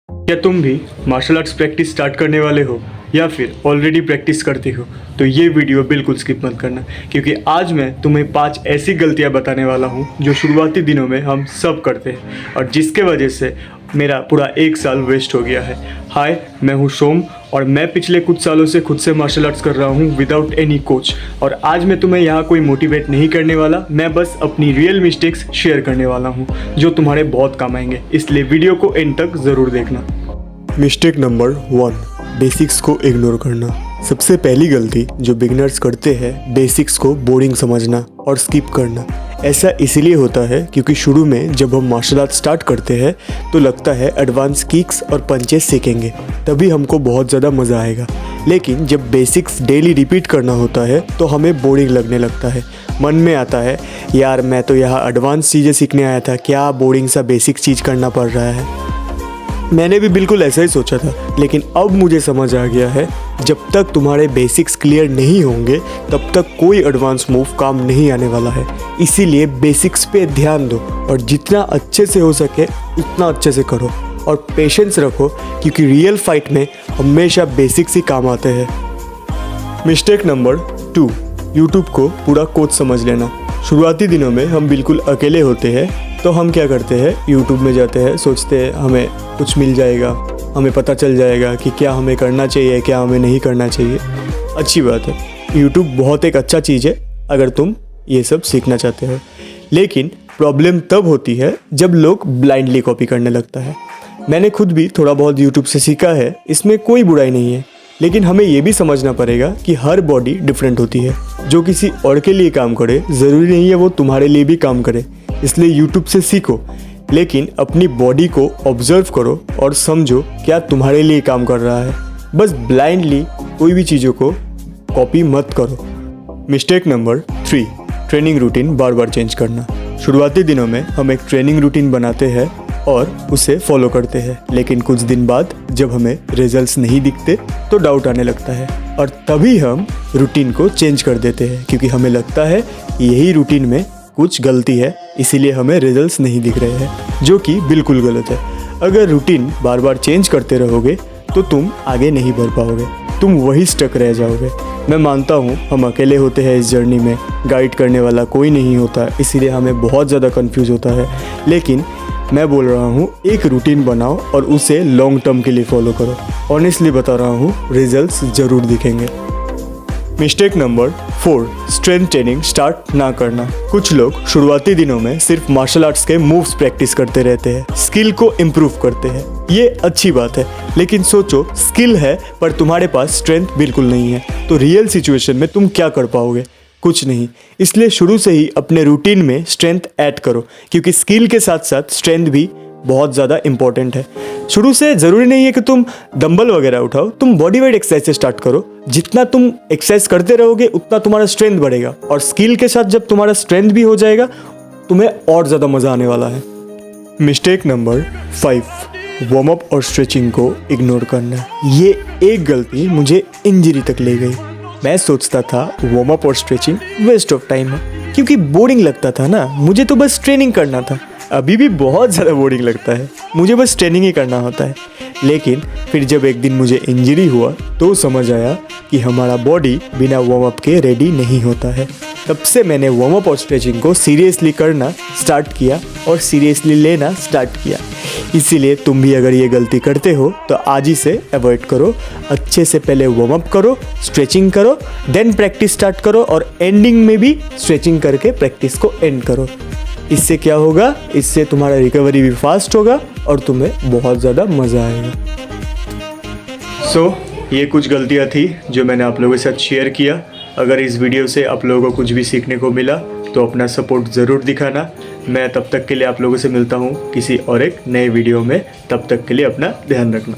क्या तुम भी मार्शल आर्ट्स प्रैक्टिस स्टार्ट करने वाले हो या फिर ऑलरेडी प्रैक्टिस करते हो? तो ये वीडियो बिल्कुल स्किप मत करना, क्योंकि आज मैं तुम्हें 5 ऐसी गलतियां बताने वाला हूं जो शुरुआती दिनों में हम सब करते हैं और जिसके वजह से मेरा पूरा 1 साल वेस्ट हो गया है। हाय, मैं हूं सोम और मैं पिछले कुछ सालों से खुद से मार्शल आर्ट्स कर रहा हूं विदाउट एनी कोच। और आज मैं तुम्हें यहाँ कोई मोटिवेट नहीं करने वाला, मैं बस अपनी रियल मिस्टेक्स शेयर करने वाला हूँ जो तुम्हारे बहुत काम आएंगे, इसलिए वीडियो को एंड तक ज़रूर देखना। मिस्टेक नंबर 1, बेसिक्स को इग्नोर करना। सबसे पहली गलती जो बिगिनर्स करते हैं, बेसिक्स को बोरिंग समझना और स्किप करना। ऐसा इसलिए होता है क्योंकि शुरू में जब हम मार्शल आर्ट स्टार्ट करते हैं तो लगता है एडवांस किक्स और पंचेस सीखेंगे, तभी हमको बहुत ज़्यादा मज़ा आएगा। लेकिन जब बेसिक्स डेली रिपीट करना होता है तो हमें बोरिंग लगने लगता है। मन में आता है, यार मैं तो यहाँ एडवांस चीज़ें सीखने आया था, क्या बोरिंग सा बेसिक चीज़ करना पड़ रहा है। मैंने भी बिल्कुल ऐसा ही सोचा था, लेकिन अब मुझे समझ आ गया है, जब तक तुम्हारे बेसिक्स क्लियर नहीं होंगे तब तक कोई एडवांस मूव काम नहीं आने वाला है। इसीलिए बेसिक्स पे ध्यान दो और जितना अच्छे से हो सके उतना अच्छे से करो और पेशेंस रखो, क्योंकि रियल फाइट में हमेशा बेसिक्स ही काम आते हैं। मिस्टेक नंबर 2, यूट्यूब को पूरा कोच समझ लेना। शुरुआती दिनों में हम बिल्कुल अकेले होते हैं तो हम क्या करते हैं, यूट्यूब में जाते हैं, सोचते हैं हमें कुछ मिल जाएगा, हमें पता चल जाएगा कि क्या हमें करना चाहिए, क्या हमें नहीं करना चाहिए। अच्छी बात है, यूट्यूब बहुत एक अच्छा चीज़ है अगर तुम ये सब सीखना चाहते हो। लेकिन प्रॉब्लम तब होती है जब लोग ब्लाइंडली कॉपी करने लगता है। मैंने खुद भी थोड़ा बहुत यूट्यूब से सीखा है, इसमें कोई बुराई नहीं है, लेकिन हमें ये भी समझना पड़ेगा कि हर बॉडी डिफरेंट होती है। जो किसी और के लिए काम करे ज़रूरी नहीं है वो तुम्हारे लिए भी काम करे। इसलिए यूट्यूब से सीखो, लेकिन अपनी बॉडी को ऑब्जर्व करो और समझो क्या तुम्हारे लिए काम कर रहा है। बस ब्लाइंडली कोई भी चीज़ों को कॉपी मत करो। मिस्टेक नंबर 3, ट्रेनिंग रूटीन बार बार चेंज करना। शुरुआती दिनों में हम एक ट्रेनिंग रूटीन बनाते हैं और उसे फॉलो करते हैं, लेकिन कुछ दिन बाद जब हमें रिजल्ट्स नहीं दिखते तो डाउट आने लगता है और तभी हम रूटीन को चेंज कर देते हैं, क्योंकि हमें लगता है यही रूटीन में कुछ गलती है, इसीलिए हमें रिजल्ट्स नहीं दिख रहे हैं, जो कि बिल्कुल गलत है। अगर रूटीन बार बार चेंज करते रहोगे तो तुम आगे नहीं बढ़ पाओगे, तुम वही स्टक रह जाओगे। मैं मानता हूँ हम अकेले होते हैं इस जर्नी में, गाइड करने वाला कोई नहीं होता, इसीलिए हमें बहुत ज़्यादा कंफ्यूज होता है। लेकिन मैं बोल रहा हूँ एक रूटीन बनाओ और उसे लॉन्ग टर्म के लिए फॉलो करो। ऑनेस्टली बता रहा हूँ, रिजल्ट्स ज़रूर दिखेंगे। Mistake number 4, strength training start ना करना। कुछ लोग शुरुआती दिनों में सिर्फ मार्शल आर्ट्स के मूव्स प्रैक्टिस करते रहते हैं, स्किल को इम्प्रूव करते हैं। ये अच्छी बात है, लेकिन सोचो स्किल है पर तुम्हारे पास स्ट्रेंथ बिल्कुल नहीं है, तो रियल सिचुएशन में तुम क्या कर पाओगे? कुछ नहीं। इसलिए शुरू से ही अपने रूटीन में स्ट्रेंथ ऐड करो, क्योंकि स्किल के साथ साथ स्ट्रेंथ भी बहुत ज़्यादा इंपॉर्टेंट है। शुरू से ज़रूरी नहीं है कि तुम डंबल वगैरह उठाओ, तुम बॉडी वेट एक्सरसाइज से स्टार्ट करो। जितना तुम एक्सरसाइज करते रहोगे उतना तुम्हारा स्ट्रेंथ बढ़ेगा, और स्किल के साथ जब तुम्हारा स्ट्रेंथ भी हो जाएगा तुम्हें और ज़्यादा मज़ा आने वाला है। मिस्टेक नंबर 5, वार्म अप और स्ट्रेचिंग को इग्नोर करना। ये एक गलती मुझे इंजरी तक ले गई। मैं सोचता था वार्म अप और स्ट्रेचिंग वेस्ट ऑफ टाइम है, क्योंकि बोरिंग लगता था ना, मुझे तो बस ट्रेनिंग करना था। अभी भी बहुत ज़्यादा बोरिंग लगता है, मुझे बस ट्रेनिंग ही करना होता है। लेकिन फिर जब एक दिन मुझे इंजरी हुआ तो समझ आया कि हमारा बॉडी बिना वार्म अप के रेडी नहीं होता है। तब से मैंने वार्म अप और स्ट्रेचिंग को सीरियसली करना स्टार्ट किया और सीरियसली लेना स्टार्ट किया। इसीलिए तुम भी अगर ये गलती करते हो तो आज ही से अवॉइड करो। अच्छे से पहले वार्म अप करो, स्ट्रेचिंग करो, देन प्रैक्टिस स्टार्ट करो और एंडिंग में भी स्ट्रेचिंग करके प्रैक्टिस को एंड करो। इससे क्या होगा, इससे तुम्हारा रिकवरी भी फास्ट होगा और तुम्हें बहुत ज़्यादा मज़ा आएगा। ये कुछ गलतियाँ थी जो मैंने आप लोगों के साथ शेयर किया। अगर इस वीडियो से आप लोगों को कुछ भी सीखने को मिला तो अपना सपोर्ट ज़रूर दिखाना। मैं तब तक के लिए आप लोगों से मिलता हूँ किसी और एक नए वीडियो में। तब तक के लिए अपना ध्यान रखना।